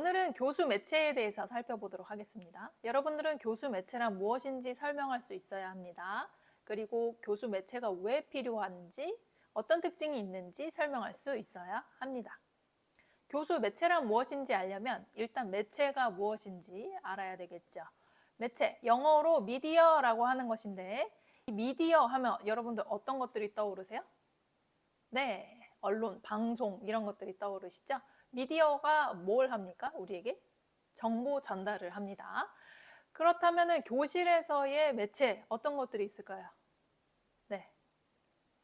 오늘은 교수 매체에 대해서 살펴보도록 하겠습니다. 여러분들은 교수 매체란 무엇인지 설명할 수 있어야 합니다. 그리고 교수 매체가 왜 필요한지, 어떤 특징이 있는지 설명할 수 있어야 합니다. 교수 매체란 무엇인지 알려면 일단 매체가 무엇인지 알아야 되겠죠. 매체, 영어로 미디어라고 하는 것인데, 이 미디어 하면 여러분들 어떤 것들이 떠오르세요? 네, 언론, 방송 이런 것들이 떠오르시죠? 미디어가 뭘 합니까? 우리에게 정보 전달을 합니다. 그렇다면 교실에서의 매체 어떤 것들이 있을까요? 네,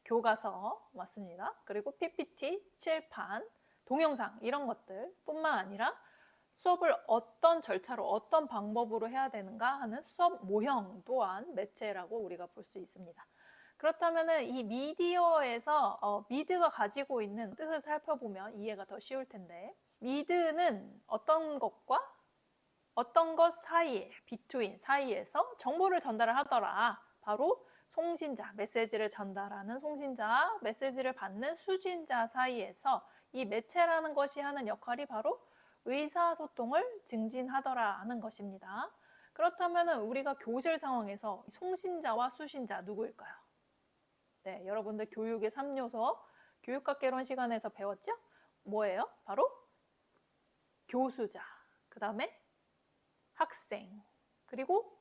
교과서 맞습니다. 그리고 PPT, 칠판, 동영상 이런 것들 뿐만 아니라 수업을 어떤 절차로 어떤 방법으로 해야 되는가 하는 수업 모형 또한 매체라고 우리가 볼 수 있습니다. 그렇다면 이 미디어에서 미드가 가지고 있는 뜻을 살펴보면 이해가 더 쉬울 텐데, 미드는 어떤 것과 어떤 것 사이에, between 사이에서 정보를 전달을 하더라. 바로 송신자, 메시지를 전달하는 송신자, 메시지를 받는 수신자 사이에서 이 매체라는 것이 하는 역할이 바로 의사소통을 증진하더라 하는 것입니다. 그렇다면 우리가 교실 상황에서 송신자와 수신자 누구일까요? 네, 여러분들 교육의 3요소 교육학개론 시간에서 배웠죠? 뭐예요? 바로 교수자, 그 다음에 학생, 그리고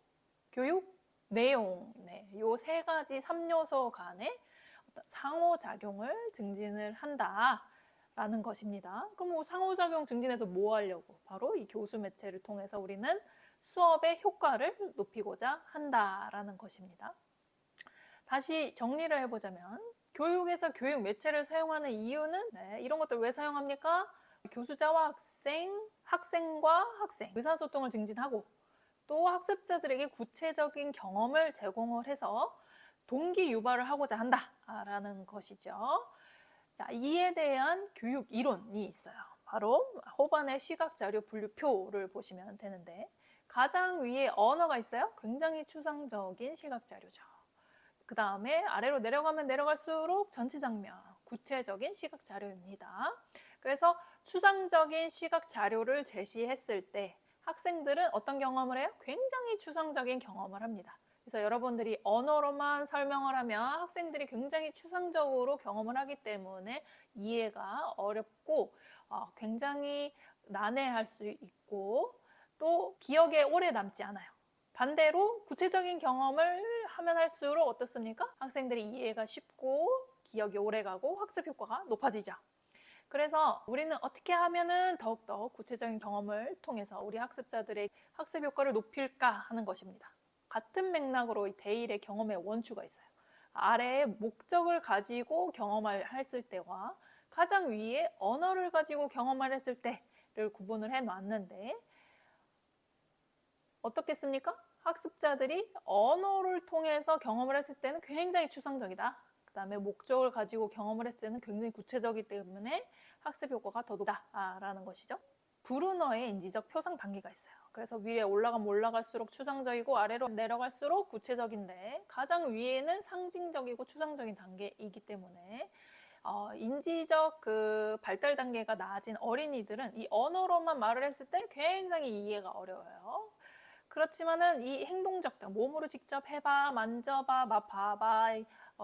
교육 내용. 네, 요 세 가지 3요소 간의 어떤 상호작용을 증진을 한다라는 것입니다. 그럼 상호작용 증진해서 뭐 하려고? 바로 이 교수 매체를 통해서 우리는 수업의 효과를 높이고자 한다라는 것입니다. 다시 정리를 해보자면 교육에서 교육 매체를 사용하는 이유는 이런 것들 왜 사용합니까? 교수자와 학생, 학생과 학생 의사소통을 증진하고 또 학습자들에게 구체적인 경험을 제공을 해서 동기 유발을 하고자 한다라는 것이죠. 이에 대한 교육 이론이 있어요. 바로 호반의 시각자료 분류표를 보시면 되는데, 가장 위에 언어가 있어요. 굉장히 추상적인 시각자료죠. 그 다음에 아래로 내려가면 내려갈수록 전체 장면, 구체적인 시각 자료입니다. 그래서 추상적인 시각 자료를 제시했을 때 학생들은 어떤 경험을 해요? 굉장히 추상적인 경험을 합니다. 그래서 여러분들이 언어로만 설명을 하면 학생들이 굉장히 추상적으로 경험을 하기 때문에 이해가 어렵고 굉장히 난해할 수 있고 또 기억에 오래 남지 않아요. 반대로 구체적인 경험을 하면 할수록 어떻습니까? 학생들이 이해가 쉽고 기억이 오래가고 학습 효과가 높아지죠. 그래서 우리는 어떻게 하면은 더욱더 구체적인 경험을 통해서 우리 학습자들의 학습 효과를 높일까 하는 것입니다. 같은 맥락으로 이 데일의 경험의 원추가 있어요. 아래에 목적을 가지고 경험을 했을 때와 가장 위에 언어를 가지고 경험을 했을 때를 구분을 해 놨는데, 어떻겠습니까? 학습자들이 언어를 통해서 경험을 했을 때는 굉장히 추상적이다. 그 다음에 목적을 가지고 경험을 했을 때는 굉장히 구체적이기 때문에 학습 효과가 더 높다라는 것이죠. 브루너의 인지적 표상 단계가 있어요. 그래서 위에 올라가면 올라갈수록 추상적이고 아래로 내려갈수록 구체적인데, 가장 위에는 상징적이고 추상적인 단계이기 때문에 인지적 발달 단계가 낮은 어린이들은 이 언어로만 말을 했을 때 굉장히 이해가 어려워요. 그렇지만은 이 행동적, 몸으로 직접 해봐, 만져봐, 봐봐,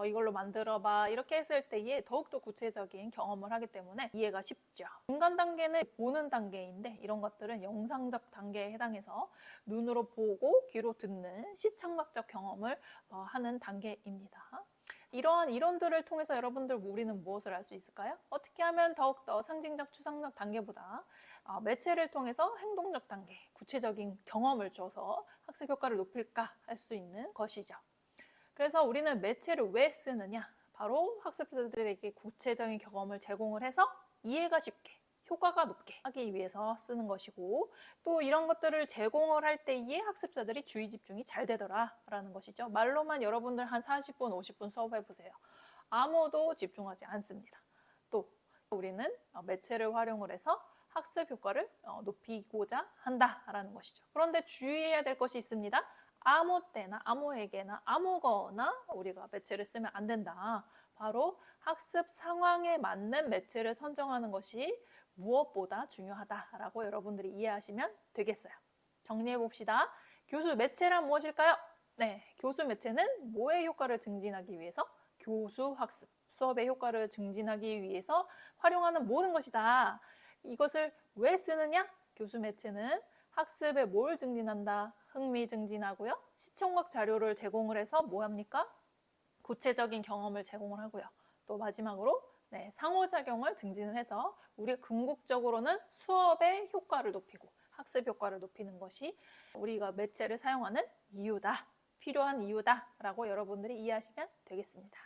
이걸로 만들어봐 이렇게 했을 때에 더욱더 구체적인 경험을 하기 때문에 이해가 쉽죠. 중간 단계는 보는 단계인데, 이런 것들은 영상적 단계에 해당해서 눈으로 보고 귀로 듣는 시청각적 경험을 하는 단계입니다. 이러한 이론들을 통해서 여러분들 우리는 무엇을 알 수 있을까요? 어떻게 하면 더욱더 상징적, 추상적 단계보다 매체를 통해서 행동적 단계, 구체적인 경험을 줘서 학습 효과를 높일까 할 수 있는 것이죠. 그래서 우리는 매체를 왜 쓰느냐? 바로 학습자들에게 구체적인 경험을 제공을 해서 이해가 쉽게, 효과가 높게 하기 위해서 쓰는 것이고, 또 이런 것들을 제공을 할 때에 학습자들이 주의 집중이 잘 되더라라는 것이죠. 말로만 여러분들 한 40분, 50분 수업해 보세요. 아무도 집중하지 않습니다. 또 우리는 매체를 활용을 해서 학습 효과를 높이고자 한다라는 것이죠. 그런데 주의해야 될 것이 있습니다. 아무 때나 아무에게나 아무거나 우리가 매체를 쓰면 안 된다. 바로 학습 상황에 맞는 매체를 선정하는 것이 무엇보다 중요하다라고 여러분들이 이해하시면 되겠어요. 정리해 봅시다. 교수 매체란 무엇일까요? 네, 교수 매체는 뭐의 효과를 증진하기 위해서? 교수 학습, 수업의 효과를 증진하기 위해서 활용하는 모든 것이다. 이것을 왜 쓰느냐? 교수 매체는 학습에 뭘 증진한다? 흥미 증진하고요. 시청각 자료를 제공을 해서 뭐 합니까? 구체적인 경험을 제공을 하고요. 또 마지막으로 상호작용을 증진을 해서 우리 궁극적으로는 수업의 효과를 높이고 학습 효과를 높이는 것이 우리가 매체를 사용하는 이유다, 필요한 이유다라고 여러분들이 이해하시면 되겠습니다.